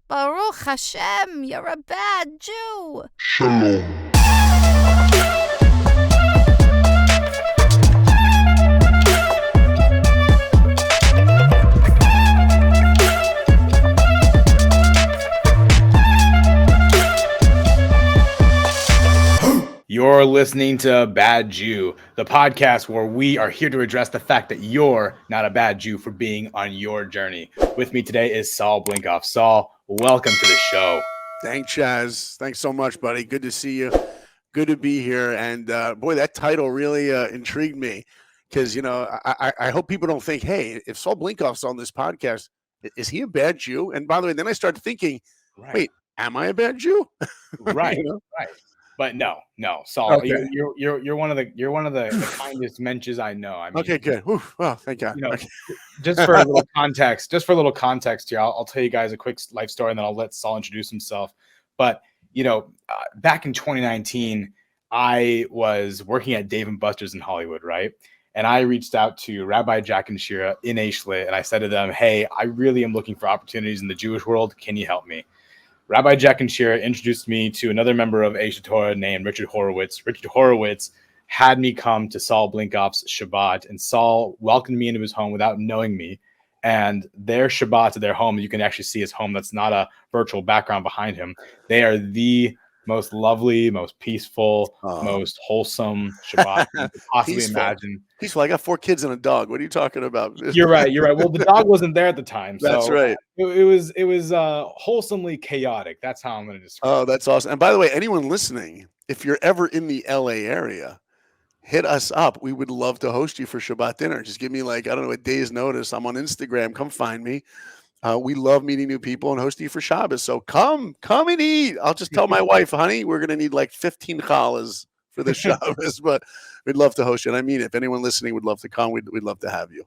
Baruch Hashem, you're a bad Jew. Shalom. You're listening to Bad Jew, the podcast where we are here to address the fact that you're not a bad Jew for being on your journey. With me today is Saul Blinkoff. Saul, welcome to the show. Thanks, Chaz. Thanks so much, buddy. Good to see you. Good to be here. And boy, that title really intrigued me because, you know, I hope people don't think, hey, if Saul Blinkoff's on this podcast, is he a bad Jew? And by the way, then I started thinking, wait, am I a bad Jew? Right, You know? right. But no, Saul, Okay. you're one of the kindest mensches I know. I mean, Okay, good. Whew. Well, thank God. You know, Okay. just for a little context here, I'll tell you guys a quick life story, and then I'll let Saul introduce himself. But back in 2019, I was working at Dave & Buster's in Hollywood, right? And I reached out to Rabbi Jack and Shira in Ashlit, and I said to them, "Hey, I really am looking for opportunities in the Jewish world. Can you help me?" Rabbi Jack and Shira introduced me to another member of Aish Torah named Richard Horowitz. Richard Horowitz had me come to Saul Blinkoff's Shabbat, and Saul welcomed me into his home without knowing me. And their Shabbat at their home, you can actually see his home. That's not a virtual background behind him. They are the most lovely, most peaceful, most wholesome Shabbat you could possibly imagine. Peaceful. I got 4 kids and a dog. What are you talking about? You're right. Well, the dog wasn't there at the time. That's right. It was wholesomely chaotic. That's how I'm going to describe it. Oh, that's awesome. And by the way, anyone listening, if you're ever in the LA area, hit us up. We would love to host you for Shabbat dinner. Just give me a day's notice. I'm on Instagram. Come find me. We love meeting new people and hosting you for Shabbos. So come and eat. I'll just tell my wife, honey, we're going to need like 15 challahs for the Shabbos, but we'd love to host you. And I mean, if anyone listening would love to come, we'd love to have you.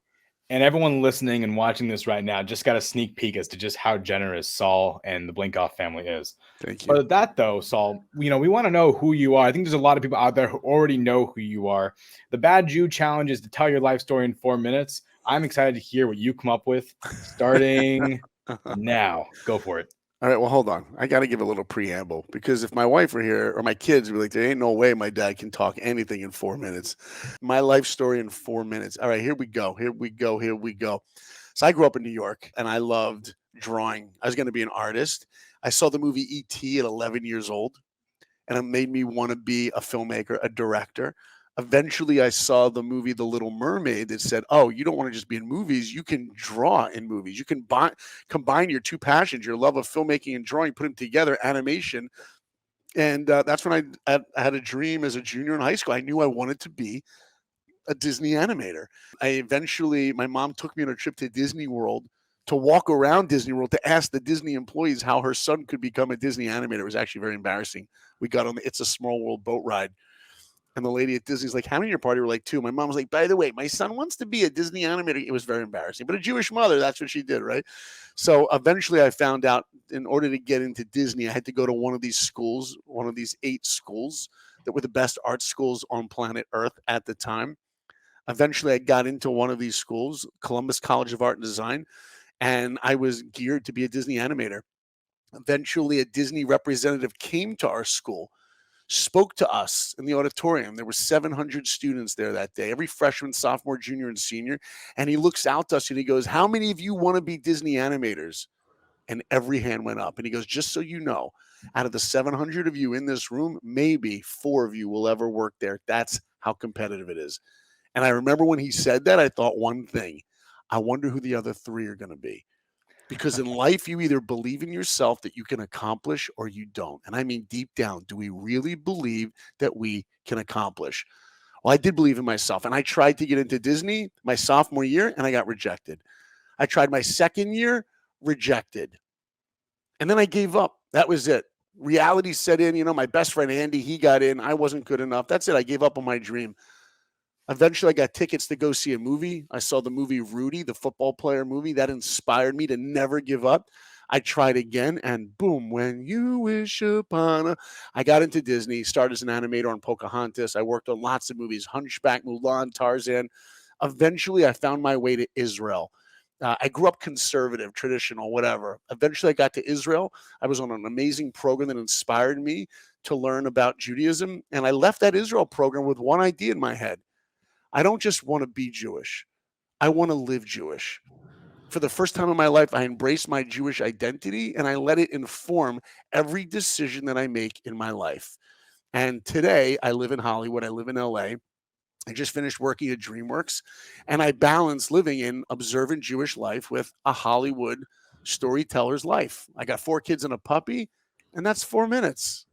And everyone listening and watching this right now just got a sneak peek as to just how generous Saul and the Blinkoff family is. Thank you. But that though, Saul, we want to know who you are. I think there's a lot of people out there who already know who you are. The Bad Jew Challenge is to tell your life story in 4 minutes. I'm excited to hear what you come up with starting now. Go for it. All right, well, hold on. I got to give a little preamble because if my wife were here or my kids would be like, there ain't no way my dad can talk anything in 4 minutes. My life story in 4 minutes. All right, here we go. So I grew up in New York and I loved drawing. I was going to be an artist. I saw the movie E.T. at 11 years old and it made me want to be a filmmaker, a director. Eventually, I saw the movie The Little Mermaid that said, oh, you don't want to just be in movies. You can draw in movies. You can combine your two passions, your love of filmmaking and drawing, put them together, animation. And that's when I had a dream as a junior in high school. I knew I wanted to be a Disney animator. My mom took me on a trip to Disney World to walk around Disney World to ask the Disney employees how her son could become a Disney animator. It was actually very embarrassing. We got on the It's a Small World boat ride. And the lady at Disney's like, how many at your party? We're like 2. My mom was like, by the way, my son wants to be a Disney animator. It was very embarrassing. But a Jewish mother, that's what she did, right? So eventually I found out in order to get into Disney, I had to go to one of these schools, one of these 8 schools that were the best art schools on planet Earth at the time. Eventually I got into one of these schools, Columbus College of Art and Design, and I was geared to be a Disney animator. Eventually a Disney representative came to our school, spoke to us in the auditorium. There were 700 students there that day, every freshman, sophomore, junior, and senior. And he looks out to us and he goes, how many of you want to be Disney animators? And every hand went up. And he goes, just so you know, out of the 700 of you in this room, maybe 4 of you will ever work there. That's how competitive it is. And I remember when he said that, I thought one thing, I wonder who the other 3 are going to be. Because in life, you either believe in yourself that you can accomplish or you don't. And I mean, deep down, do we really believe that we can accomplish? Well, I did believe in myself. And I tried to get into Disney my sophomore year, and I got rejected. I tried my second year, rejected. And then I gave up. That was it. Reality set in. My best friend, Andy, he got in. I wasn't good enough. That's it. I gave up on my dream. Eventually, I got tickets to go see a movie. I saw the movie Rudy, the football player movie. That inspired me to never give up. I tried again, and boom, when you wish upon a... I got into Disney, started as an animator on Pocahontas. I worked on lots of movies, Hunchback, Mulan, Tarzan. Eventually, I found my way to Israel. I grew up conservative, traditional, whatever. Eventually, I got to Israel. I was on an amazing program that inspired me to learn about Judaism. And I left that Israel program with one idea in my head. I don't just want to be Jewish. I want to live Jewish. For the first time in my life, I embraced my Jewish identity and I let it inform every decision that I make in my life. And today, I live in Hollywood. I live in LA. I just finished working at DreamWorks, and I balance living in observant Jewish life with a Hollywood storyteller's life. I got 4 kids and a puppy, and that's 4 minutes.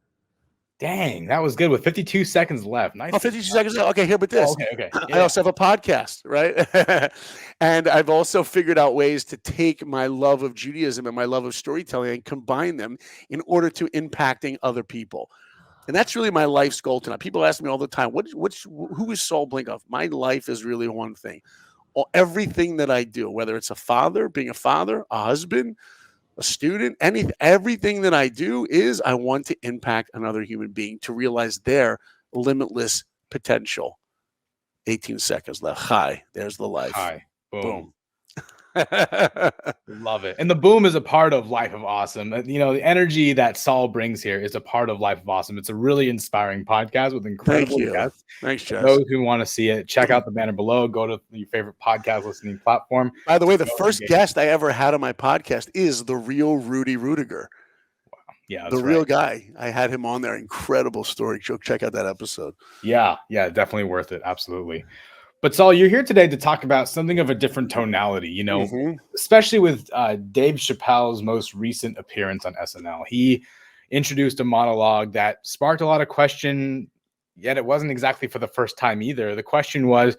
Dang, that was good with 52 seconds left. Nice. Oh, 52 seconds. Okay, here, but this. Oh, okay. I also have a podcast, right? And I've also figured out ways to take my love of Judaism and my love of storytelling and combine them in order to impacting other people. And that's really my life's goal tonight. People ask me all the time, who is Saul Blinkoff? My life is really one thing. Everything that I do, whether it's being a father, a husband, a student, everything that I do is I want to impact another human being to realize their limitless potential. 18 seconds left. Hi, there's the life. Hi. Boom. Love it. And the boom is a part of Life of Awesome. You know, the energy that Saul brings here is a part of Life of Awesome. It's a really inspiring podcast with incredible guests. Thanks, Jess. Those who want to see it, check out the banner below. Go to your favorite podcast listening platform. By the way, the first guest I ever had on my podcast is the real Rudy Rudiger. Wow. Yeah, the real guy. I had him on there. Incredible story. Check out that episode. Yeah, definitely worth it. Absolutely. But Saul, you're here today to talk about something of a different tonality, you know, especially with Dave Chappelle's most recent appearance on SNL. He introduced a monologue that sparked a lot of question, yet it wasn't exactly for the first time either. The question was,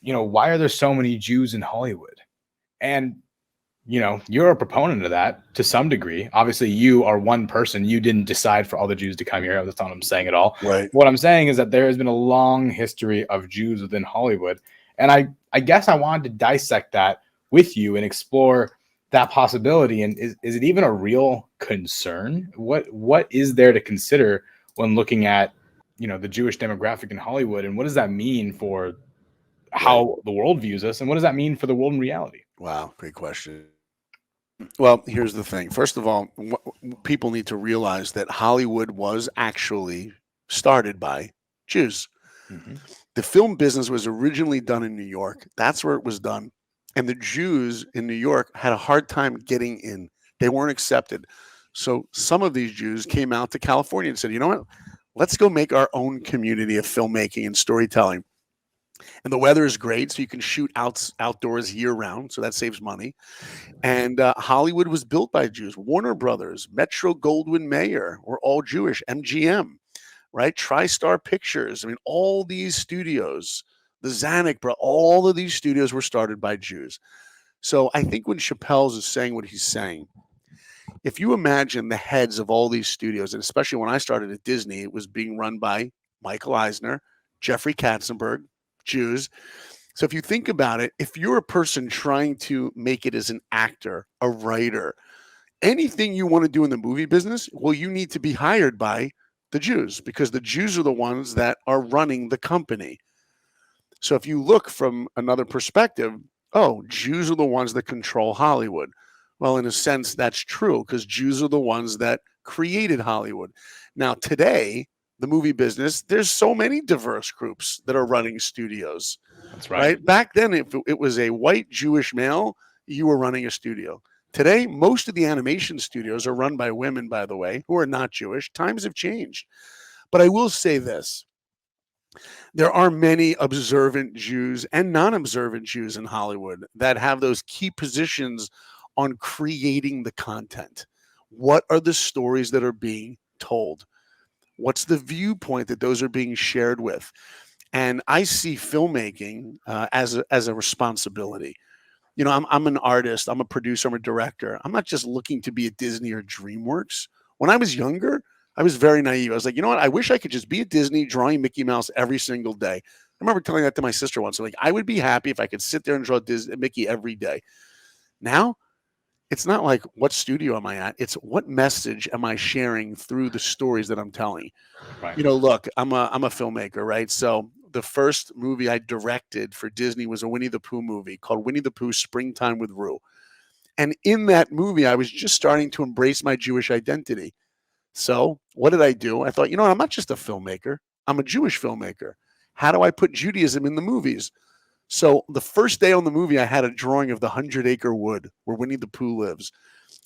you know, why are there so many Jews in Hollywood? And, you know, you're a proponent of that to some degree. Obviously, you are one person. You didn't decide for all the Jews to come here. That's not what I'm saying at all. Right. What I'm saying is that there has been a long history of Jews within Hollywood. And I guess I wanted to dissect that with you and explore that possibility. And is it even a real concern? What is there to consider when looking at, you know, the Jewish demographic in Hollywood? And what does that mean for how the world views us? And what does that mean for the world in reality? Wow. Great question. Well, here's the thing. First of all, people need to realize that Hollywood was actually started by Jews. The film business was originally done in New York. That's where it was done. And the Jews in New York had a hard time getting in. They weren't accepted. So some of these Jews came out to California and said, you know what? Let's go make our own community of filmmaking and storytelling. And the weather is great, so you can shoot outdoors year-round, so that saves money. And Hollywood was built by Jews. Warner Brothers, Metro-Goldwyn-Mayer were all Jewish. MGM, right? TriStar Pictures. I mean, all these studios, the Zanuck, all of these studios were started by Jews. So I think when Chappelle is saying what he's saying, if you imagine the heads of all these studios, and especially when I started at Disney, it was being run by Michael Eisner, Jeffrey Katzenberg, Jews. So if you think about it, if you're a person trying to make it as an actor, a writer, anything you want to do in the movie business, well, you need to be hired by the Jews because the Jews are the ones that are running the company. So if you look from another perspective, oh, Jews are the ones that control Hollywood. Well, in a sense, that's true because Jews are the ones that created Hollywood. Now, today, the movie business, there's so many diverse groups that are running studios. That's right. Back then, if it was a white Jewish male, you were running a studio. Today, most of the animation studios are run by women, by the way, who are not Jewish. Times have changed. But I will say this. There are many observant Jews and non-observant Jews in Hollywood that have those key positions on creating the content. What are the stories that are being told? What's the viewpoint that those are being shared with? And I see filmmaking as a responsibility. You know, I'm an artist. I'm a producer. I'm a director. I'm not just looking to be at Disney or DreamWorks. When I was younger, I was very naive. I was like, you know what? I wish I could just be at Disney drawing Mickey Mouse every single day. I remember telling that to my sister once. I'm like, I would be happy if I could sit there and draw Mickey every day. Now, it's not like what studio am I at? It's what message am I sharing through the stories that I'm telling? Right. You know, look, I'm a filmmaker, right? So the first movie I directed for Disney was a Winnie the Pooh movie called Winnie the Pooh Springtime with Rue. And in that movie, I was just starting to embrace my Jewish identity. So what did I do? I thought, I'm not just a filmmaker. I'm a Jewish filmmaker. How do I put Judaism in the movies? So the first day on the movie, I had a drawing of the 100-acre wood where Winnie the Pooh lives.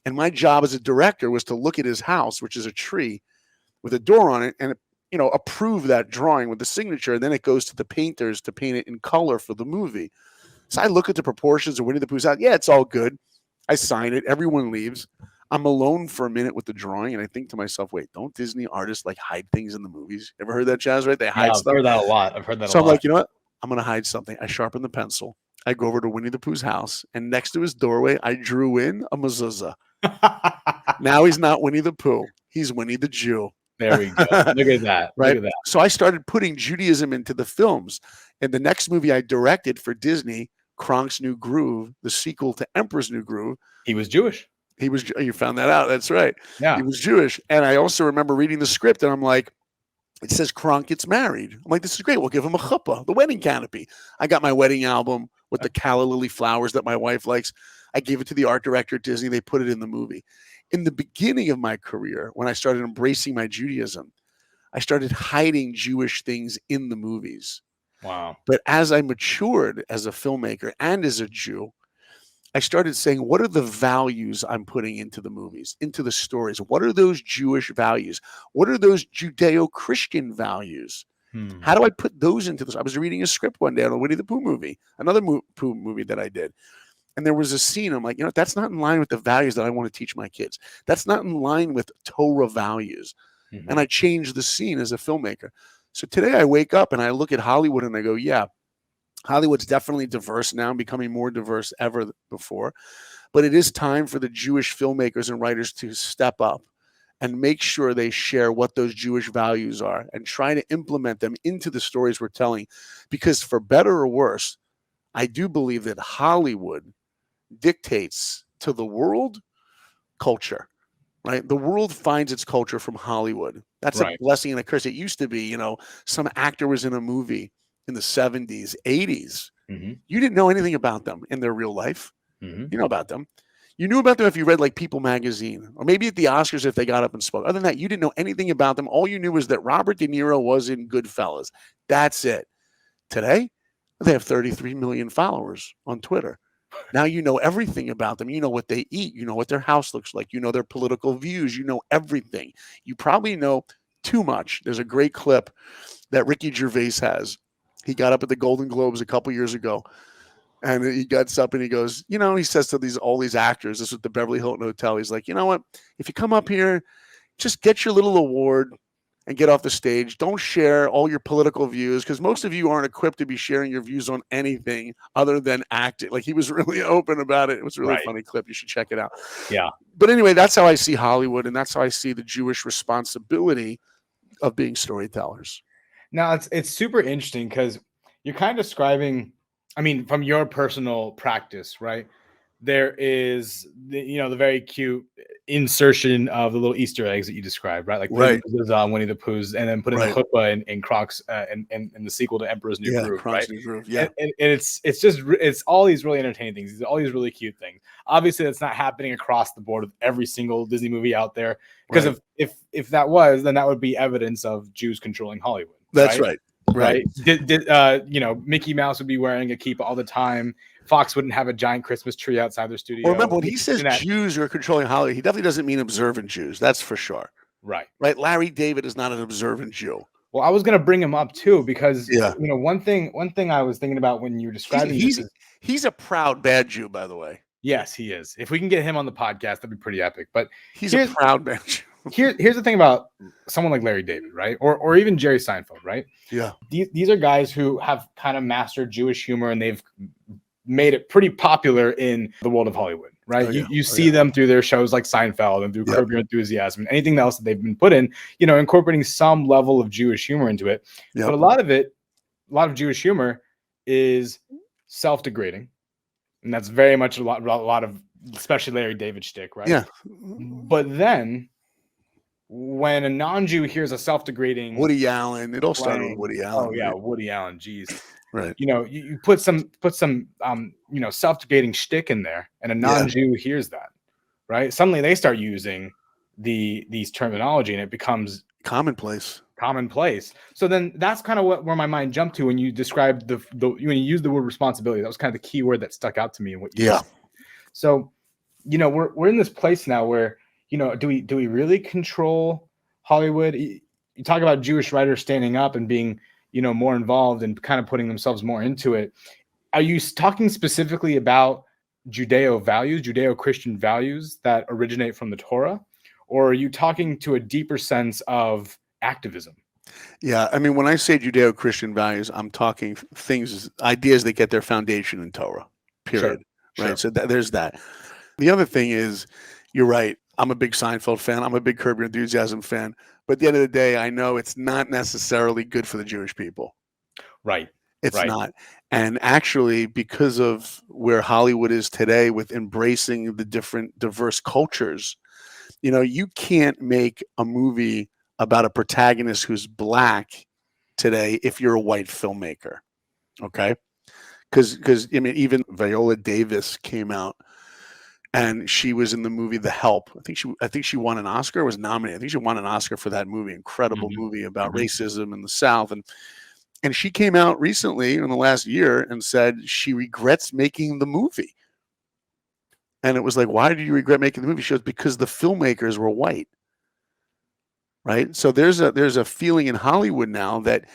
And my job as a director was to look at his house, which is a tree with a door on it, and approve that drawing with the signature. And then it goes to the painters to paint it in color for the movie. So I look at the proportions of Winnie the Pooh's house. Yeah, it's all good. I sign it. Everyone leaves. I'm alone for a minute with the drawing, and I think to myself, wait, don't Disney artists like hide things in the movies? Ever heard that, Chaz, right? They hide stuff. I've heard that a lot. So I'm like, you know what? I'm going to hide something. I sharpen the pencil. I go over to Winnie the Pooh's house, and next to his doorway, I drew in a mezuzah. Now he's not Winnie the Pooh. He's Winnie the Jew. There we go. Look at that. Right? Look at that. So I started putting Judaism into the films. And the next movie I directed for Disney, Kronk's New Groove, the sequel to Emperor's New Groove. He was Jewish. You found that out. That's right. Yeah. He was Jewish. And I also remember reading the script, and I'm like, it says Kronk gets married. I'm like, this is great. We'll give him a chuppah, the wedding canopy. I got my wedding album with the calla lily flowers that my wife likes. I gave it to the art director at Disney. They put it in the movie. In the beginning of my career, when I started embracing my Judaism, I started hiding Jewish things in the movies. Wow. But as I matured as a filmmaker and as a Jew, I started saying, what are the values I'm putting into the movies, into the stories? What are those Jewish values? What are those Judeo-Christian values? How do I put those into this? I was reading a script one day on a Winnie the Pooh movie, another Pooh movie that I did. And there was a scene, I'm like, that's not in line with the values that I want to teach my kids. That's not in line with Torah values. And I changed the scene as a filmmaker. So today I wake up and I look at Hollywood and I go, yeah, Hollywood's definitely diverse now, becoming more diverse ever before. But it is time for the Jewish filmmakers and writers to step up and make sure they share what those Jewish values are and try to implement them into the stories we're telling. Because for better or worse, I do believe that Hollywood dictates to the world culture, right? The world finds its culture from Hollywood. That's a blessing and a curse. It used to be, some actor was in a movie in the 70s, 80s. You didn't know anything about them in their real life. You know about them. You knew about them if you read like People magazine, or maybe at the Oscars if they got up and spoke. Other than that, you didn't know anything about them. All you knew was that Robert De Niro was in Goodfellas. That's it. Today, they have 33 million followers on Twitter. Now you know everything about them. You know what they eat. You know what their house looks like. You know their political views. You know everything. You probably know too much. There's a great clip that Ricky Gervais has. He got up at the Golden Globes a couple years ago, and he gets up and he goes, he says to all these actors, this is the Beverly Hilton Hotel. He's like, you know what? If you come up here, just get your little award and get off the stage. Don't share all your political views, because most of you aren't equipped to be sharing your views on anything other than acting. Like, he was really open about it. It was a really funny clip. You should check it out. Yeah. But anyway, that's how I see Hollywood, and that's how I see the Jewish responsibility of being storytellers. Now, it's super interesting because you're kind of describing, from your personal practice, right? There is the very cute insertion of the little Easter eggs that you described, right? Like Winnie the Pooh's, and then putting the chuppah in Kronk's and the sequel to Emperor's New Groove, Kronk's New Groove, yeah. And it's all these really entertaining things, all these really cute things. Obviously, that's not happening across the board with every single Disney movie out there, because if that was, then that would be evidence of Jews controlling Hollywood. That's right. Mickey Mouse would be wearing a kippah all the time. Fox wouldn't have a giant Christmas tree outside their studio. Well, remember, when he says Jews are controlling Hollywood, he definitely doesn't mean observant Jews. That's for sure. Right. Larry David is not an observant Jew. Well, I was going to bring him up too, because one thing I was thinking about when you were describing he's a proud bad Jew, by the way. Yes, he is. If we can get him on the podcast, that'd be pretty epic. But he's a proud bad Jew. Here's the thing about someone like Larry David, right? Or even Jerry Seinfeld, right? Yeah. These are guys who have kind of mastered Jewish humor, and they've made it pretty popular in the world of Hollywood, right? You see them through their shows like Seinfeld and through Curb Your Enthusiasm and anything else that they've been put in, incorporating some level of Jewish humor into it. Yep. But a lot of Jewish humor is self-degrading. And that's very much a lot of, especially Larry David shtick, right? Yeah. But then when a non-Jew hears a self-degrading Woody Allen. It all started with slang- Woody Allen. Oh yeah, Right? Woody Allen. Geez. Right. You know, you put some self-degrading shtick in there, and a Yeah. non-Jew hears that, right? Suddenly they start using these terminology, and it becomes Commonplace. So then that's kind of where my mind jumped to when you described when you used the word responsibility. That was kind of the key word that stuck out to me in what you said. So, we're in this place now where, do we really control Hollywood? You talk about Jewish writers standing up and being, more involved and kind of putting themselves more into it. Are you talking specifically about Judeo-Christian values that originate from the Torah? Or are you talking to a deeper sense of activism? Yeah, I mean, when I say Judeo-Christian values, I'm talking ideas that get their foundation in Torah, period. Sure. Right? So there's that. The other thing is, you're right. I'm a big Seinfeld fan. I'm a big Curb Your Enthusiasm fan. But at the end of the day, I know it's not necessarily good for the Jewish people. Right. It's not. And actually, because of where Hollywood is today with embracing the different diverse cultures, you can't make a movie about a protagonist who's black today if you're a white filmmaker. Okay? Because I mean, even Viola Davis came out and she was in the movie The Help. I think she won an Oscar, was nominated. I think she won an Oscar for that movie. Incredible movie about racism in the South. And she came out recently in the last year and said she regrets making the movie. And it was like, why do you regret making the movie? She goes, because the filmmakers were white. Right? So there's a feeling in Hollywood now that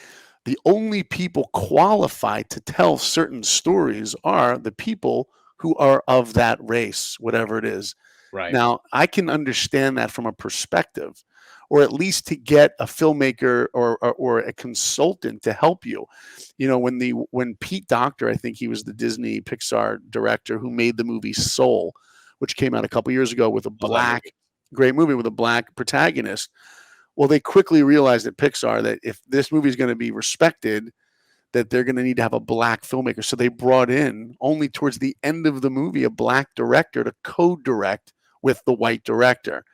the only people qualified to tell certain stories are the people who are of that race, whatever it is. Right. Now, I can understand that from a perspective, or at least to get a filmmaker or a consultant to help you. When Pete Docter, I think he was the Disney Pixar director who made the movie Soul, which came out a couple years ago with great movie with a black protagonist. Well, they quickly realized at Pixar that if this movie is going to be respected, that they're going to need to have a black filmmaker. So they brought in, only towards the end of the movie, a black director to co-direct with the white director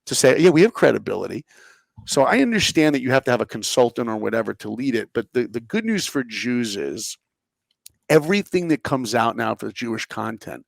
to say, yeah, we have credibility. So I understand that you have to have a consultant or whatever to lead it. But the good news for Jews is everything that comes out now for Jewish content,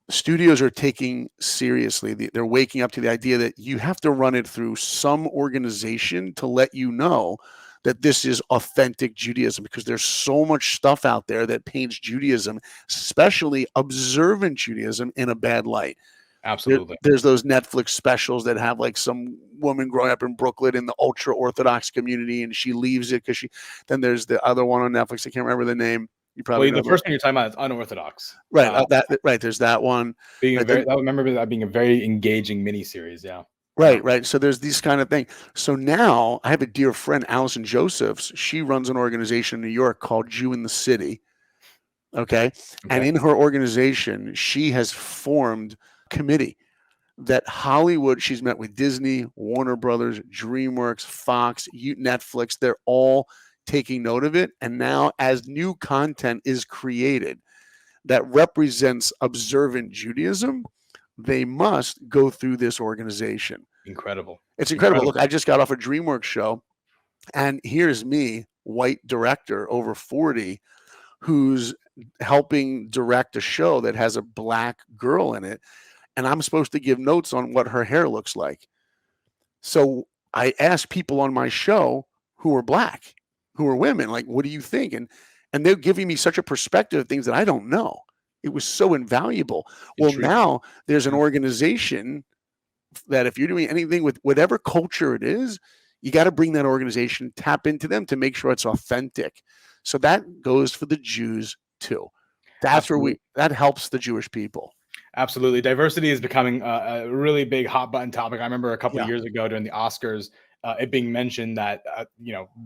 studios are taking seriously. They're waking up to the idea that you have to run it through some organization to let you know that this is authentic Judaism, because there's so much stuff out there that paints Judaism, especially observant Judaism, in a bad light. Absolutely. There's those Netflix specials that have like some woman growing up in Brooklyn in the ultra Orthodox community, and she leaves it because then there's the other one on Netflix. I can't remember the name. You probably the first one you're talking about is unorthodox. Right. There's that one. I remember that being a very engaging miniseries. Yeah. Right. So there's these kind of things. So now I have a dear friend, Allison Josephs. She runs an organization in New York called Jew in the City. Okay. And in her organization, she has formed a committee that Hollywood, she's met with Disney, Warner Brothers, DreamWorks, Fox, Netflix. They're all taking note of it. And now as new content is created that represents observant Judaism, they must go through this organization. Incredible. It's incredible. Look, I just got off a DreamWorks show, and here's me, white director over 40, who's helping direct a show that has a black girl in it, and I'm supposed to give notes on what her hair looks like. So I asked people on my show who are black, who are women, like, what do you think? And they're giving me such a perspective of things that I don't know. It was so invaluable. Well, now there's an organization that if you're doing anything with whatever culture it is, you got to bring that organization, tap into them to make sure it's authentic. So that goes for the Jews too. That's where that helps the Jewish people. Absolutely. Diversity is becoming a really big hot button topic. I remember a couple of years ago during the Oscars, it being mentioned that,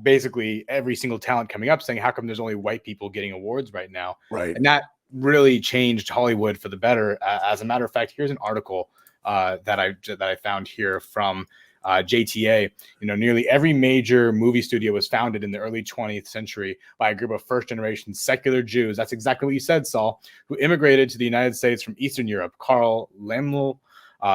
basically every single talent coming up saying, how come there's only white people getting awards right now? Right. And that really changed Hollywood for the better. As a matter of fact, here's an article that I found here from JTA. Nearly every major movie studio was founded in the early 20th century by a group of first-generation secular Jews. That's exactly what you said, Saul, who immigrated to the United States from Eastern Europe. Karl Laemmle,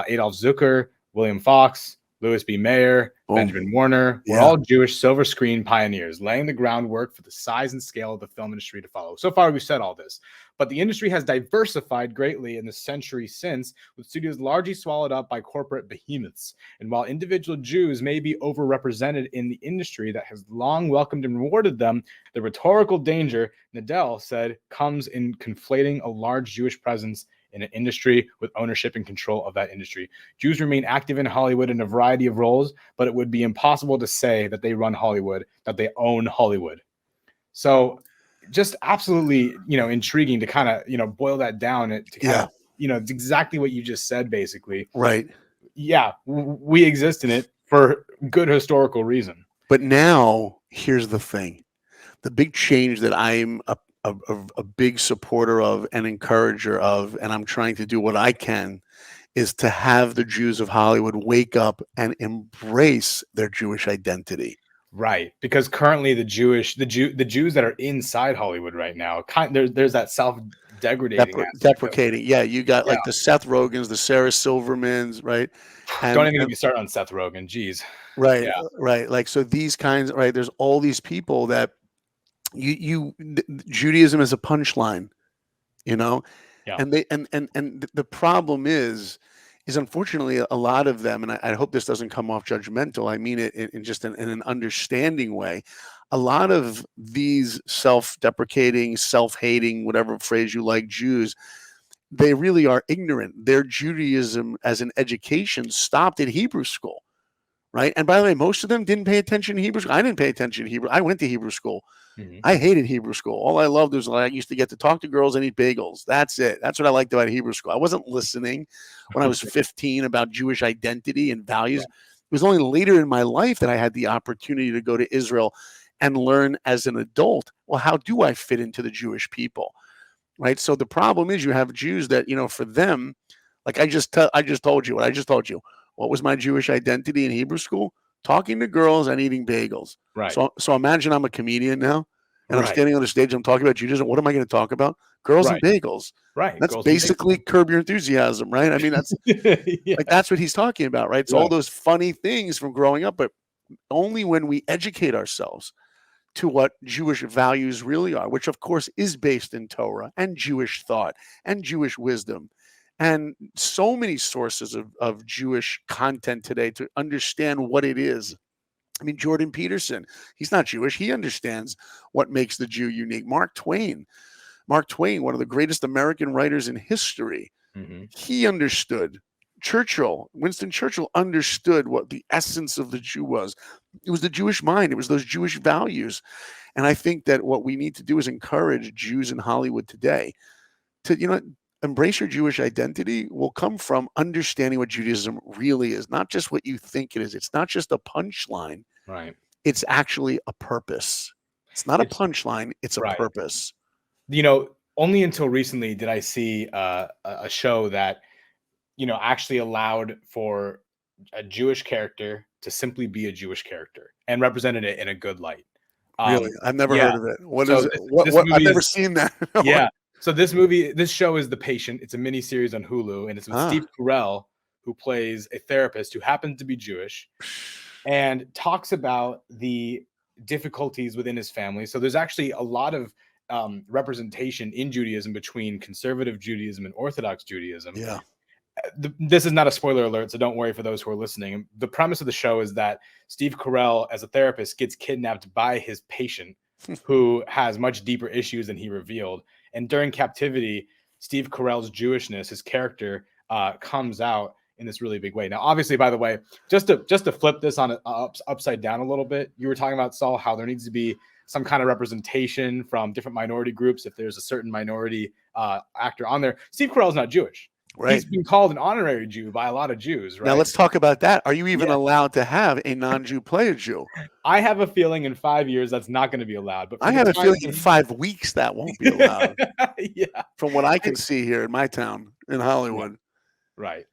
Adolf Zucker, William Fox, Louis B. Mayer, Boom. Benjamin Warner were Yeah. all Jewish silver screen pioneers, laying the groundwork for the size and scale of the film industry to follow. So far, we've said all this, but the industry has diversified greatly in the century since, with studios largely swallowed up by corporate behemoths. And while individual Jews may be overrepresented in the industry that has long welcomed and rewarded them, the rhetorical danger, Nadell said, comes in conflating a large Jewish presence in an industry with ownership and control of that industry. Jews remain active in Hollywood in a variety of roles, but it would be impossible to say that they run Hollywood, that they own Hollywood. So just absolutely, intriguing to kind of, boil that down to kind of, it's exactly what you just said, basically. Right. Yeah, we exist in it for good historical reason. But now here's the thing. The big change that I'm a big supporter of and encourager of, and I'm trying to do what I can, is to have the Jews of Hollywood wake up and embrace their Jewish identity. Right, because currently the Jews that are inside Hollywood right now, there's that self-deprecating. Deprecating. Yeah, you got like the Seth Rogans, the Sarah Silvermans, right? Don't even get me started on Seth Rogen. Jeez. Right, yeah. Right. Like, so these kinds, right? There's all these people that Judaism is a punchline, Yeah. And they and the problem is unfortunately a lot of them, and I hope this doesn't come off judgmental. I mean it in just in an understanding way. A lot of these self-deprecating, self-hating, whatever phrase you like, Jews, they really are ignorant. Their Judaism as an education stopped at Hebrew school, right? And by the way, most of them didn't pay attention to Hebrew school. I didn't pay attention to Hebrew. I went to Hebrew school. Mm-hmm. I hated Hebrew school. All I loved was I used to get to talk to girls and eat bagels. That's it. That's what I liked about Hebrew school. I wasn't listening when I was 15 about Jewish identity and values. Right. It was only later in my life that I had the opportunity to go to Israel and learn as an adult, well, how do I fit into the Jewish people? Right. So the problem is you have Jews that, for them, like I just told you what I just told you. What was my Jewish identity in Hebrew school? Talking to girls and eating bagels. Right. So imagine I'm a comedian now, and I'm standing on the stage. I'm talking about Judaism. What am I going to talk about? Girls and bagels. Right. That's basically Curb Your Enthusiasm, right? I mean, that's like that's what he's talking about, right? It's all those funny things from growing up, but only when we educate ourselves to what Jewish values really are, which of course is based in Torah and Jewish thought and Jewish wisdom. And so many sources of Jewish content today to understand what it is. I mean, Jordan Peterson, he's not Jewish. He understands what makes the Jew unique. Mark Twain, one of the greatest American writers in history, he understood. Winston Churchill understood what the essence of the Jew was. It was the Jewish mind. It was those Jewish values. And I think that what we need to do is encourage Jews in Hollywood today to, embrace your Jewish identity will come from understanding what Judaism really is, not just what you think it is. It's not just a punchline. Right. It's actually a purpose. It's not a punchline. It's a purpose. Only until recently did I see a show that, actually allowed for a Jewish character to simply be a Jewish character and represented it in a good light. Really? I've never heard of it. What is it? What I've never seen that. Yeah. So this show is The Patient. It's a mini series on Hulu, and it's with Steve Carell, who plays a therapist who happens to be Jewish and talks about the difficulties within his family. So there's actually a lot of representation in Judaism between conservative Judaism and Orthodox Judaism. Yeah. This is not a spoiler alert, so don't worry for those who are listening. The premise of the show is that Steve Carell, as a therapist, gets kidnapped by his patient who has much deeper issues than he revealed. And during captivity, Steve Carell's Jewishness, his character, comes out in this really big way. Now, obviously, by the way, just to flip this on upside down a little bit, you were talking about, Saul, how there needs to be some kind of representation from different minority groups if there's a certain minority actor on there. Steve Carell's not Jewish. Right. He's been called an honorary Jew by a lot of Jews, right? Now let's talk about that. Are you even allowed to have a non-Jew play a Jew? I have a feeling in 5 years that's not going to be allowed. But I have a feeling in 5 weeks that won't be allowed. Yeah. From what I can see here in my town in Hollywood. Right.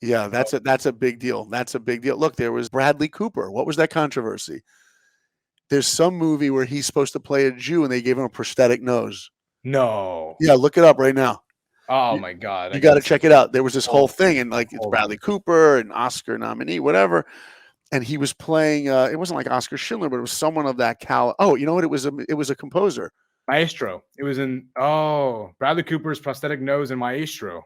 Yeah, that's a big deal. That's a big deal. Look, there was Bradley Cooper. What was that controversy? There's some movie where he's supposed to play a Jew and they gave him a prosthetic nose. No. Yeah, look it up right now. Oh You, my God, you I got gotta to see check it out. There was this whole whole thing, and like it's whole Bradley Cooper, an Oscar nominee, whatever. And he was playing. It wasn't like Oscar Schindler, but it was someone of that caliber. Oh, you know what? It was a composer. Maestro. It was in Bradley Cooper's prosthetic nose in Maestro.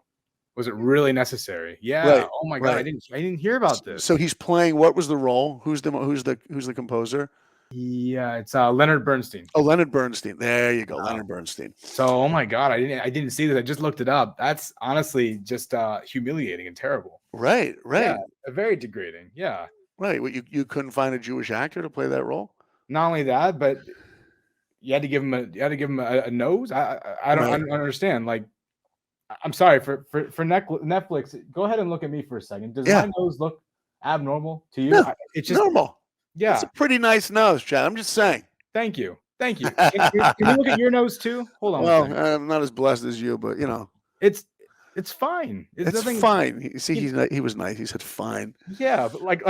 Was it really necessary? Yeah. Right, Oh my God, right. I didn't hear about this. So he's playing. What was the role? Who's the composer? Yeah, it's Leonard Bernstein. Oh, Leonard Bernstein. There you go, Wow. Leonard Bernstein. So, oh my God, I didn't see this. I just looked it up. That's honestly just humiliating and terrible. Right, Yeah, right, very degrading. Yeah. right. What, you couldn't find a Jewish actor to play that role? Not only that, but you had to give him a nose. I don't Right. understand. Like, I'm sorry for Netflix. Go ahead and look at me for a second. Does Yeah. my nose look abnormal to you? No, It's just normal. yeah. It's a pretty nice nose, Chad. I'm just saying. Thank you. Can you look at your nose too? Hold on. Well, a second. I'm not as blessed as you, but you know, It's fine. it's nothing. fine. See, he was nice. He said fine. Yeah, but like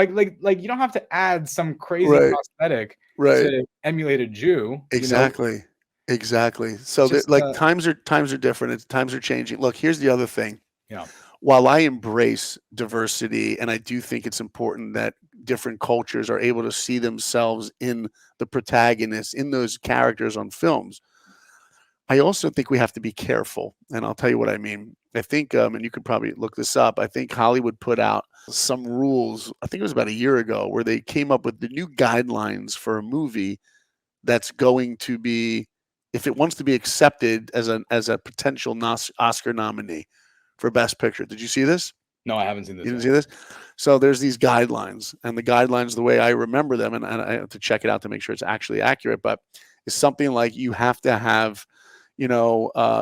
you don't have to add some crazy Right. prosthetic Right. to emulate a Jew. Exactly. Exactly. So Just, times are different. Times are changing. Look, here's the other thing. Yeah. While I embrace diversity, and I do think it's important that different cultures are able to see themselves in the protagonists, in those characters on films, I also think we have to be careful. And I'll tell you what I mean. I think, and you could probably look this up, I think Hollywood put out some rules, I think it was about a year ago, where they came up with the new guidelines for a movie that's going to be, if it wants to be accepted as a potential Oscar nominee for Best Picture. Did you see this? No, I haven't seen this. You didn't see this? So there's these guidelines, and the guidelines, the way I remember them, and I have to check it out to make sure it's actually accurate, but it's something like you have to have,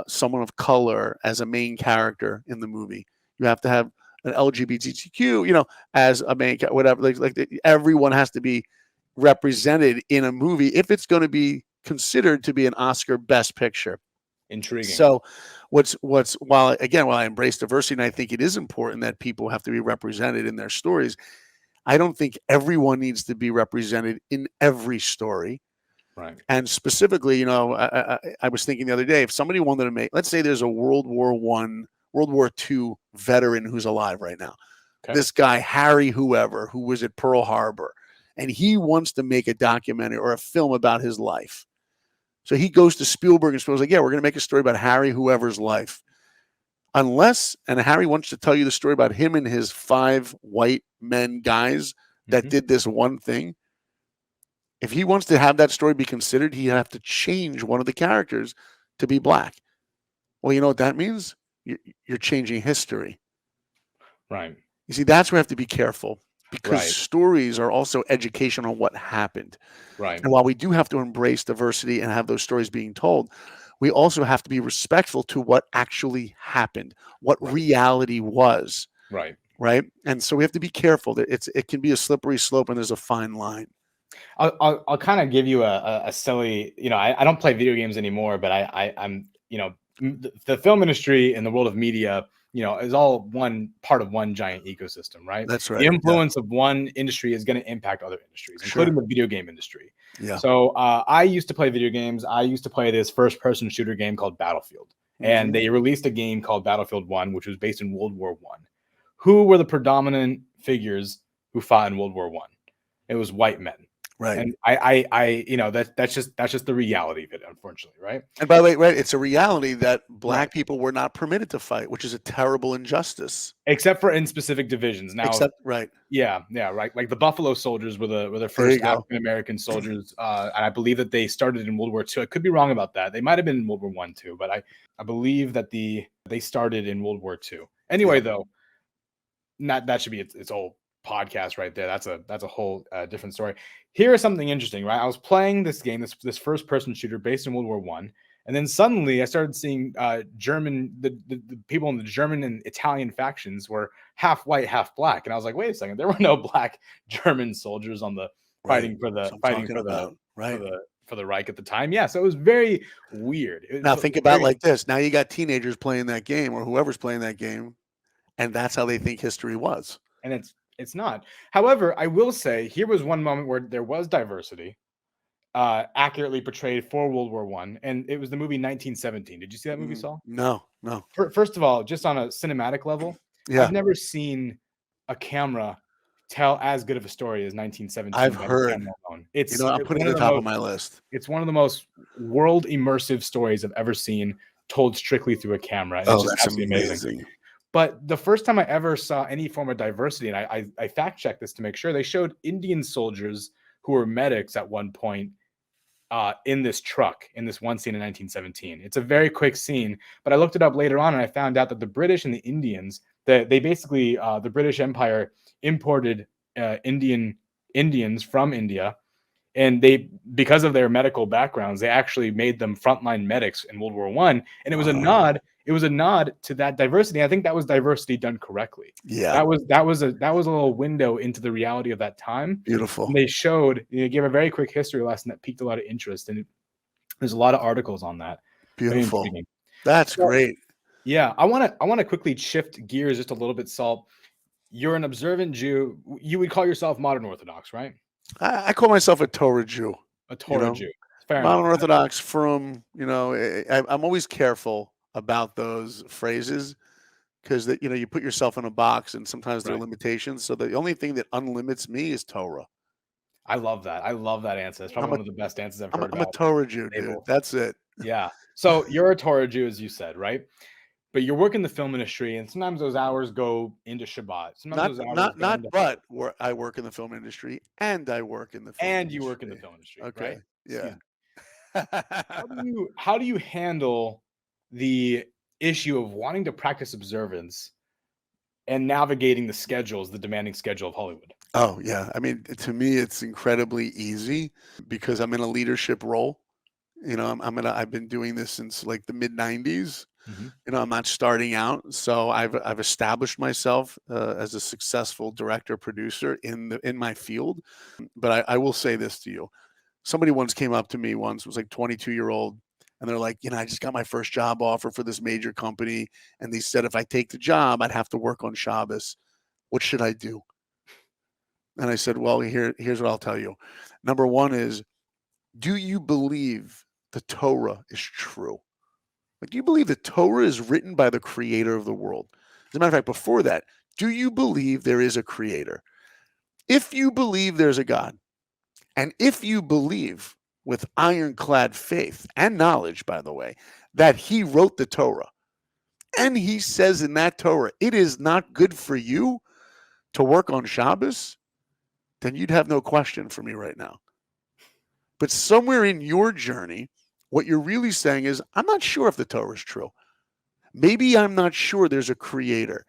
someone of color as a main character in the movie. You have to have an LGBTQ, as a main, whatever. Everyone has to be represented in a movie if it's going to be considered to be an Oscar Best Picture. Intriguing. So while I embrace diversity and I think it is important that people have to be represented in their stories, I don't think everyone needs to be represented in every story. Right. And specifically, I was thinking the other day, if somebody wanted to make, let's say there's a World War II veteran who's alive right now. Okay. This guy, Harry whoever, who was at Pearl Harbor, and he wants to make a documentary or a film about his life. So he goes to Spielberg, and Spielberg's like, yeah, we're going to make a story about Harry whoever's life. And Harry wants to tell you the story about him and his 5 white men guys that did this one thing. If he wants to have that story be considered, he'd have to change one of the characters to be black. Well, you know what that means? You're changing history. Right. You see, that's where we have to be careful. Because right. stories are also education on what happened. Right. And while we do have to embrace diversity and have those stories being told, we also have to be respectful to what actually happened, what reality was. Right. Right. And so we have to be careful that it can be a slippery slope and there's a fine line. I'll kind of give you a silly, I don't play video games anymore, but I'm, the film industry and the world of media, is all one part of one giant ecosystem, right? That's right. The influence of one industry is going to impact other industries, including the video game industry. Yeah. So I used to play video games. I used to play this first-person shooter game called Battlefield, and they released a game called Battlefield 1, which was based in World War I. Who were the predominant figures who fought in World War I? It was white men. Right. And that's just the reality of it, unfortunately. Right. And by the way, right, it's a reality that black people were not permitted to fight, which is a terrible injustice. Except for in specific divisions. Now, right. Yeah. Right. Like the Buffalo Soldiers were the first African American soldiers. And I believe that they started in World War II. I could be wrong about that. They might have been in World War I too, but I believe that they started in World War II. Anyway, though, that should be its whole podcast right there. That's a whole different story. Here is something interesting, right? I was playing this game, this first person shooter based in World War I, and then suddenly I started seeing the people in the German and Italian factions were half white, half black, and I was like, wait a second, there were no black German soldiers on the fighting for the Reich at the time. Yeah, so it was very weird. Now think about like this. Now you got teenagers playing that game, or whoever's playing that game, and that's how they think history was. And it's not. However, I will say here was one moment where there was diversity accurately portrayed for World War I, and it was the movie 1917. Did you see that movie, Saul? No. No. First of all, just on a cinematic level, Yeah. I've never seen a camera tell as good of a story as 1917 I've by the heard. camera alone. I'm putting it at the top of my list. It's one of the most world immersive stories I've ever seen, told strictly through a camera, and it's Oh, just that's absolutely amazing. amazing. But the first time I ever saw any form of diversity, and I fact checked this to make sure, they showed Indian soldiers who were medics at one point in this truck in this one scene in 1917. It's a very quick scene, but I looked it up later on and I found out that the British and the Indians, they basically the British Empire imported Indians from India, and they, because of their medical backgrounds, they actually made them frontline medics in World War I, and it was a nod. It was a nod to that diversity. I think that was diversity done correctly. Yeah. That was a little window into the reality of that time. Beautiful. And they gave a very quick history lesson that piqued a lot of interest, and there's a lot of articles on that. Beautiful. That's great. Yeah, I want to quickly shift gears just a little bit, Saul. You're an observant Jew. You would call yourself modern Orthodox, right? I call myself a Torah Jew. A Torah Jew. Fair modern enough. Orthodox from, I'm always careful about those phrases because that, you put yourself in a box and sometimes there are limitations. So the only thing that unlimits me is Torah. I love that. I love that answer. It's probably one of the best answers I've heard. I'm a Torah Jew, dude. That's it. Yeah. So you're a Torah Jew, as you said, right? But you're working the film industry, and sometimes those hours go into Shabbat. Sometimes where I work in the film industry, and I work in the film industry. And you work in the film industry. Okay. Right? Yeah. How do you handle the issue of wanting to practice observance and navigating the demanding schedule of Hollywood? Oh, yeah. I mean, to me, it's incredibly easy because I'm in a leadership role. I've been doing this since like the mid 90s. Mm-hmm. I'm not starting out, so I've established myself as a successful director producer in my field. But I will say this to you: somebody once came up to me was like 22-year-old, and they're like, I just got my first job offer for this major company, and they said if I take the job, I'd have to work on Shabbos. What should I do? And I said, well, here's what I'll tell you. Number one is, do you believe the Torah is true? Like, do you believe the Torah is written by the creator of the world? As a matter of fact, before that, do you believe there is a creator? If you believe there's a God, and if you believe with ironclad faith and knowledge, by the way, that he wrote the Torah, and he says in that Torah, it is not good for you to work on Shabbos, then you'd have no question for me right now. But somewhere in your journey, what you're really saying is, I'm not sure if the Torah is true. Maybe I'm not sure there's a creator.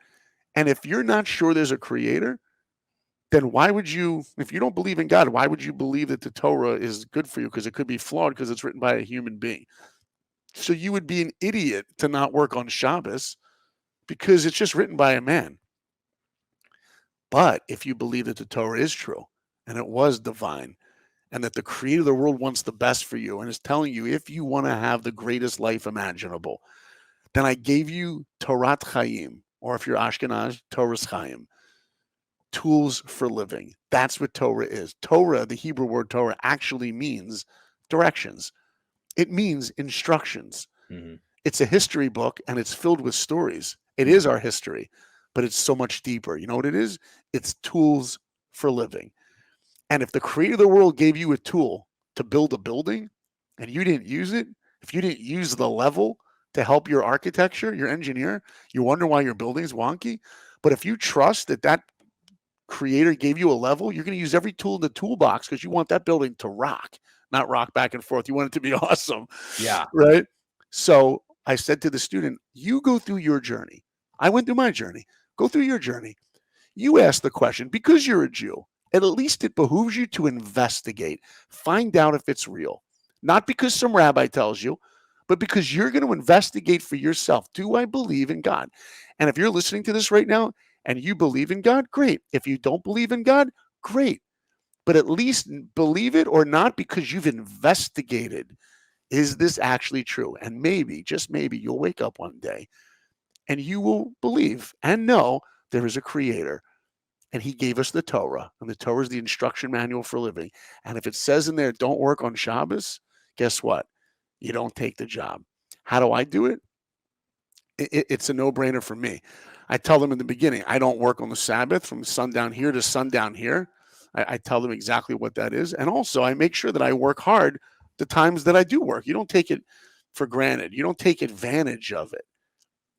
And if you're not sure there's a creator, then why would you, if you don't believe in God, why would you believe that the Torah is good for you? Because it could be flawed because it's written by a human being. So you would be an idiot to not work on Shabbos because it's just written by a man. But if you believe that the Torah is true and it was divine, and that the creator of the world wants the best for you and is telling you if you want to have the greatest life imaginable, then I gave you Torat Chaim, or if you're Ashkenaz, Torah's Chaim, tools for living. That's what Torah is. Torah, the Hebrew word Torah, actually means directions. It means instructions. Mm-hmm. It's a history book and it's filled with stories. It is our history, but it's so much deeper. You know what it is? It's tools for living. And if the creator of the world gave you a tool to build a building and you didn't use it, if you didn't use the level to help your architecture, your engineer, you wonder why your building is wonky. But if you trust that creator gave you a level, you're going to use every tool in the toolbox because you want that building to rock, not rock back and forth. You want it to be awesome. Yeah. Right? So I said to the student, you go through your journey. I went through my journey. Go through your journey. You ask the question, because you're a Jew, at least it behooves you to investigate, find out if it's real. Not because some rabbi tells you, but because you're going to investigate for yourself. Do I believe in God? And if you're listening to this right now and you believe in God, great. If you don't believe in God, great. But at least believe it or not because you've investigated. Is this actually true? And maybe, just maybe, you'll wake up one day and you will believe and know there is a creator. And he gave us the Torah, and the Torah is the instruction manual for living. And if it says in there, don't work on Shabbos, guess what? You don't take the job. How do I do it? it's a no-brainer for me. I tell them in the beginning, I don't work on the Sabbath from sundown here to sundown here. I tell them exactly what that is. And also I make sure that I work hard the times that I do work. You don't take it for granted. You don't take advantage of it.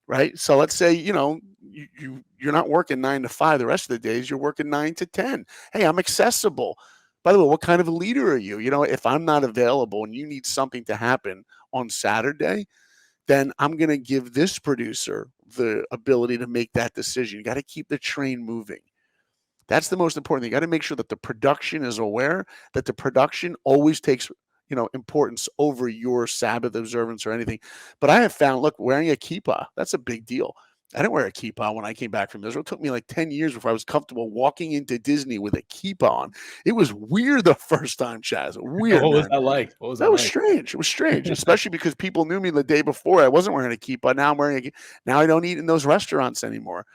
Right. So let's say, you're not working 9 to 5 the rest of the days, you're working 9 to 10. Hey, I'm accessible. By the way, what kind of a leader are you? If I'm not available and you need something to happen on Saturday, then I'm going to give this producer the ability to make that decision. You got to keep the train moving. That's the most important thing. You got to make sure that the production is aware that the production always takes, importance over your Sabbath observance or anything. But I have found, look, wearing a kippah, that's a big deal. I didn't wear a kippah when I came back from Israel. It took me like 10 years before I was comfortable walking into Disney with a kippah on. It was weird the first time, Chaz. Weird. What was man. that like? That was strange. It was strange, especially because people knew me the day before. I wasn't wearing a kippah. Now I'm wearing a kippah. Now I don't eat in those restaurants anymore.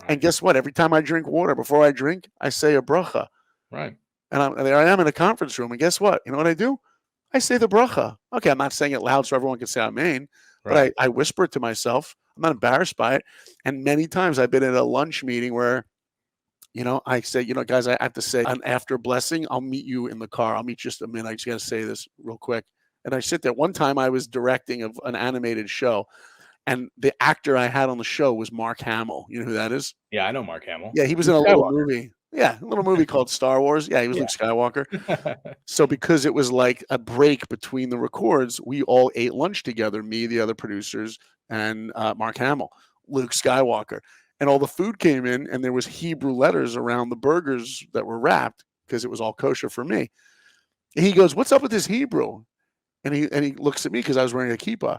Right. And guess what? Every time I drink water, before I drink, I say a bracha. Right. And there I am in a conference room. And guess what? You know what I do? I say the bracha. Okay, I'm not saying it loud so everyone can say amen, but I whisper it to myself. I'm not embarrassed by it. And many times I've been at a lunch meeting where, I say, guys, I have to say an after blessing. I'll meet you in the car. I'll meet just a minute. I just got to say this real quick. And I sit there. One time I was directing an animated show, and the actor I had on the show was Mark Hamill. You know who that is? Yeah, I know Mark Hamill. Yeah, he was in a little movie. Yeah, a little movie called Star Wars. Yeah, he was Luke Skywalker. So because it was like a break between the records, we all ate lunch together, me, the other producers, and Mark Hamill, Luke Skywalker. And all the food came in, and there was Hebrew letters around the burgers that were wrapped because it was all kosher for me. And he goes, "What's up with this Hebrew?" And he looks at me because I was wearing a kippah.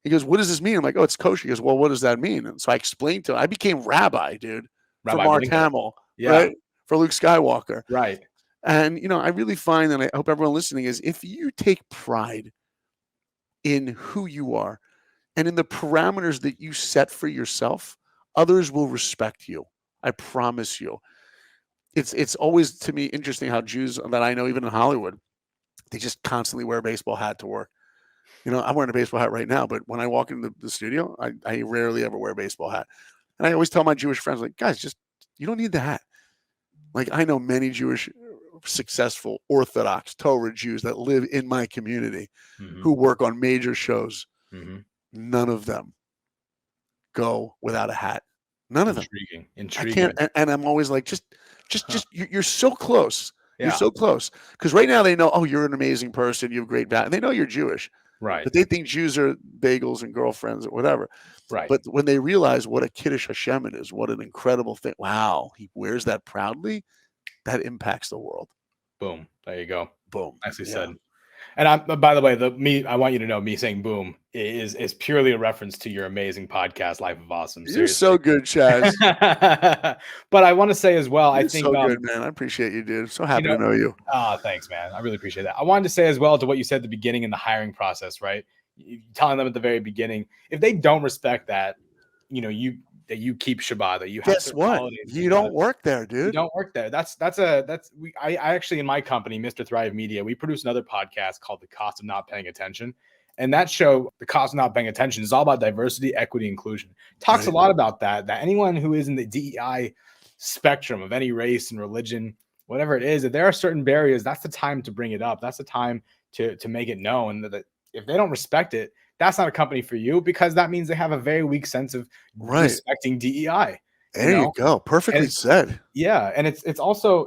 He goes, "What does this mean?" I'm like, "Oh, it's kosher." He goes, "Well, what does that mean?" And so I explained to him. I became rabbi, dude, for Mark Hamill, right? For Luke Skywalker. Right. And, I really find, and I hope everyone listening is, if you take pride in who you are and in the parameters that you set for yourself, others will respect you. I promise you. It's always, to me, interesting how Jews that I know, even in Hollywood, they just constantly wear a baseball hat to work. I'm wearing a baseball hat right now, but when I walk into the studio, I rarely ever wear a baseball hat. And I always tell my Jewish friends, like, guys, you don't need the hat. Like, I know many Jewish, successful, Orthodox, Torah Jews that live in my community who work on major shows. None of them go without a hat. None of them. Intriguing. I can't, and I'm always like, just you're so close. Yeah. You're so close. Because right now they know, oh, you're an amazing person. You have great value. And they know you're Jewish. Right. But they think Jews are bagels and girlfriends or whatever. Right. But when they realize what a Kiddush Hashem it is, what an incredible thing. Wow, he wears that proudly. That impacts the world. Boom. There you go. Boom. Nicely said. And by the way, I want you to know, me saying boom is purely a reference to your amazing podcast, Life of Awesome. Seriously. You're so good, Chaz. But I want to say as well, You're I think so good, man. I appreciate you, dude. So happy to know you. Oh, thanks, man. I really appreciate that. I wanted to say as well to what you said at the beginning in the hiring process, right? Telling them at the very beginning, if they don't respect that, that you keep Shabbat, that you have. Guess what? You don't work there, dude. You don't work there. I actually, in my company, Mr. Thrive Media, we produce another podcast called The Cost of Not Paying Attention. And that show, The Cost of Not Paying Attention, is all about diversity, equity, inclusion. Talks a lot about that anyone who is in the DEI spectrum of any race and religion, whatever it is, if there are certain barriers, that's the time to bring it up. That's the time to make it known that if they don't respect it, that's not a company for you, because that means they have a very weak sense of respecting DEI. There you go. Perfectly said. Yeah. And it's also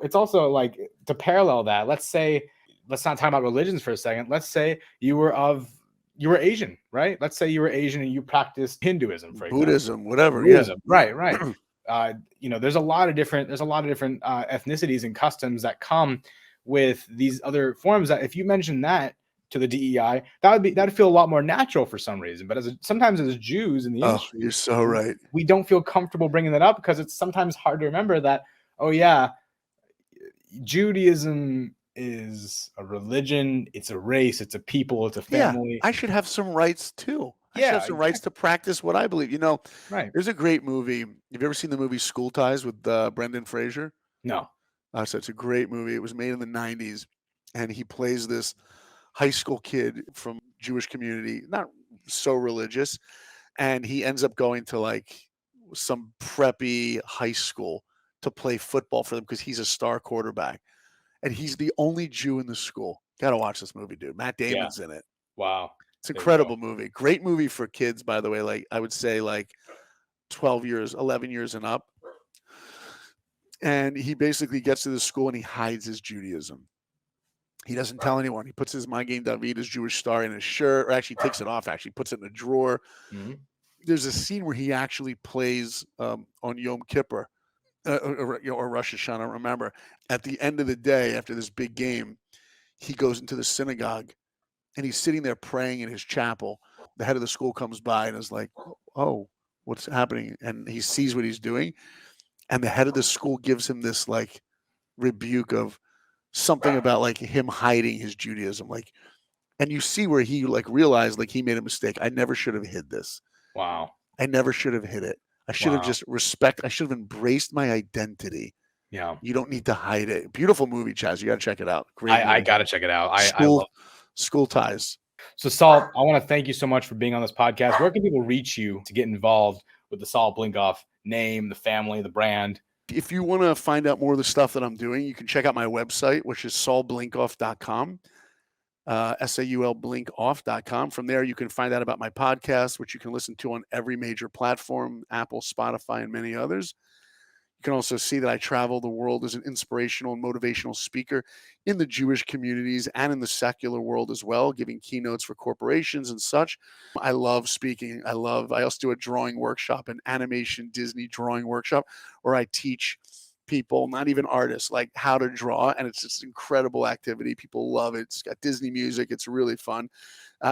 like, to parallel that, let's not talk about religions for a second. Let's say you were Asian, right? Let's say you were Asian and you practiced Hinduism, for example. Buddhism, whatever. Buddhism. Yeah. Right. There's a lot of different ethnicities and customs that come with these other forms that if you mention that to the DEI, that'd feel a lot more natural for some reason. But sometimes as Jews in the industry, you're so right. We don't feel comfortable bringing that up because it's sometimes hard to remember that, oh yeah, Judaism is a religion, it's a race, it's a people, it's a family. Yeah, I should have some rights too. I should have some rights to practice what I believe. Right. There's a great movie. Have you ever seen the movie School Ties with Brendan Fraser? No. So it's a great movie. It was made in the 90s, and he plays this high school kid from Jewish community, not so religious. and he ends up going to like some preppy high school to play football for them because he's a star quarterback, and he's the only Jew in the school. Gotta watch this movie, dude. Matt Yeah. Damon's in it. Wow. It's an There you incredible movie. Great movie for kids, by the way. Like I would say like 12 years, 11 years and up. And he basically gets to the school and he hides his Judaism. He doesn't tell anyone. He puts his Magen David, his Jewish star, in his shirt, or actually takes it off, actually puts it in a drawer. Mhm. There's a scene where he actually plays on Yom Kippur or Rosh Hashanah, I don't remember. At the end of the day, after this big game, he goes into the synagogue and he's sitting there praying in his chapel. The head of the school comes by and is like, "Oh, what's happening?" And he sees what he's doing. And the head of the school gives him this like rebuke of something about like him hiding his Judaism. Like, and you see where he like realized like he made a mistake. I never should have hid this. Wow. I never should have hid it. I should have Wow. just I should have embraced my identity. Yeah. You don't need to hide it. Beautiful movie, Chaz. You got to check it out. Great. I got to check it out. I love it. School Ties. So, Saul, I want to thank you so much for being on this podcast. Where can people reach you to get involved with the Saul Blinkoff name, the family, the brand? If you want to find out more of the stuff that I'm doing, you can check out my website, which is saulblinkoff.com, saulblinkoff.com. From there, you can find out about my podcast, which you can listen to on every major platform, Apple, Spotify, and many others. You can also see that I travel the world as an inspirational and motivational speaker in the Jewish communities and in the secular world as well, giving keynotes for corporations and such. I love speaking. I also do a drawing workshop, an animation Disney drawing workshop, where I teach people, not even artists, like how to draw. And it's just an incredible activity. People love it. It's got Disney music. It's really fun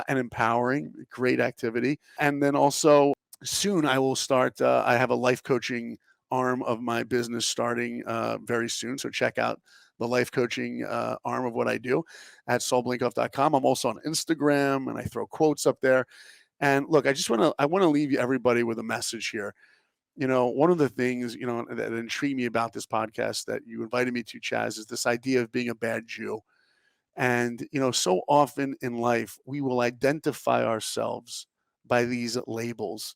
and empowering. Great activity. And then also soon I will start, I have a life coaching arm of my business starting very soon. So check out the life coaching arm of what I do at saulblinkoff.com. I'm also on Instagram and I throw quotes up there. And look, I want to leave everybody with a message here. You know, one of the things, you know, that intrigued me about this podcast that you invited me to, Chaz, is this idea of being a bad Jew. And, you know, so often in life, we will identify ourselves by these labels.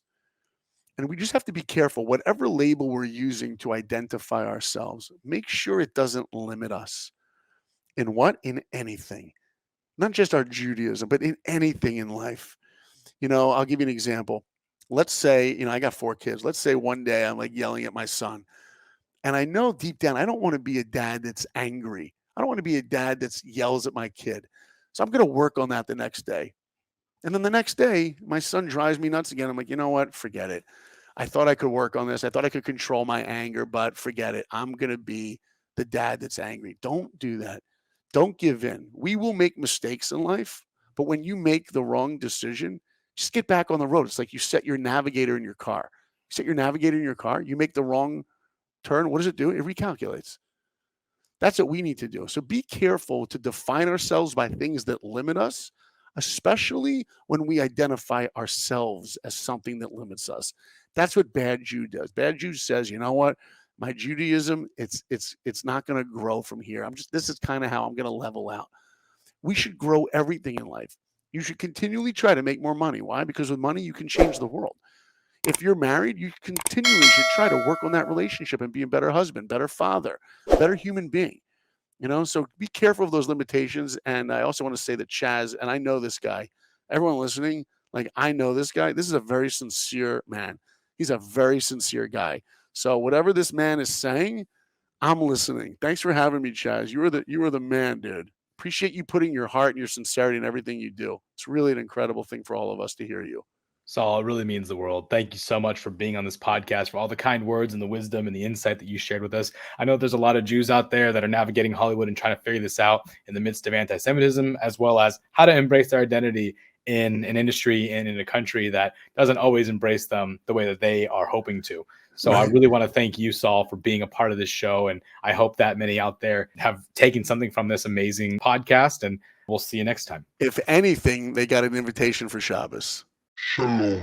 And we just have to be careful. Whatever label we're using to identify ourselves, make sure it doesn't limit us. In what? In anything. Not just our Judaism, but in anything in life. You know, I'll give you an example. Let's say, you know, I got 4 kids. Let's say one day I'm like yelling at my son. And I know deep down, I don't want to be a dad that's angry. I don't want to be a dad that yells at my kid. So I'm going to work on that the next day. And then the next day, my son drives me nuts again. I'm like, you know what? Forget it. I thought I could work on this. I thought I could control my anger, but forget it. I'm going to be the dad that's angry. Don't do that. Don't give in. We will make mistakes in life, but when you make the wrong decision, just get back on the road. It's like you set your navigator in your car. You set your navigator in your car, you make the wrong turn. What does it do? It recalculates. That's what we need to do. So be careful to define ourselves by things that limit us, especially when we identify ourselves as something that limits us. That's what Bad Jew does. Bad Jew says, you know what? My Judaism, it's not going to grow from here. This is kind of how I'm going to level out. We should grow everything in life. You should continually try to make more money. Why? Because with money, you can change the world. If you're married, you continually should try to work on that relationship and be a better husband, better father, better human being. You know, so be careful of those limitations. And I also want to say that Chaz, and I know this guy, everyone listening, like I know this guy. This is a very sincere man. He's a very sincere guy. So whatever this man is saying, I'm listening. Thanks for having me, Chaz. You are the man, dude. Appreciate you putting your heart and your sincerity in everything you do. It's really an incredible thing for all of us to hear you. Saul, it really means the world. Thank you so much for being on this podcast, for all the kind words and the wisdom and the insight that you shared with us. I know there's a lot of Jews out there that are navigating Hollywood and trying to figure this out in the midst of anti-Semitism, as well as how to embrace their identity in an industry and in a country that doesn't always embrace them the way that they are hoping to. So I really want to thank you, Saul, for being a part of this show. And I hope that many out there have taken something from this amazing podcast. And we'll see you next time. If anything, they got an invitation for Shabbos. Shalom.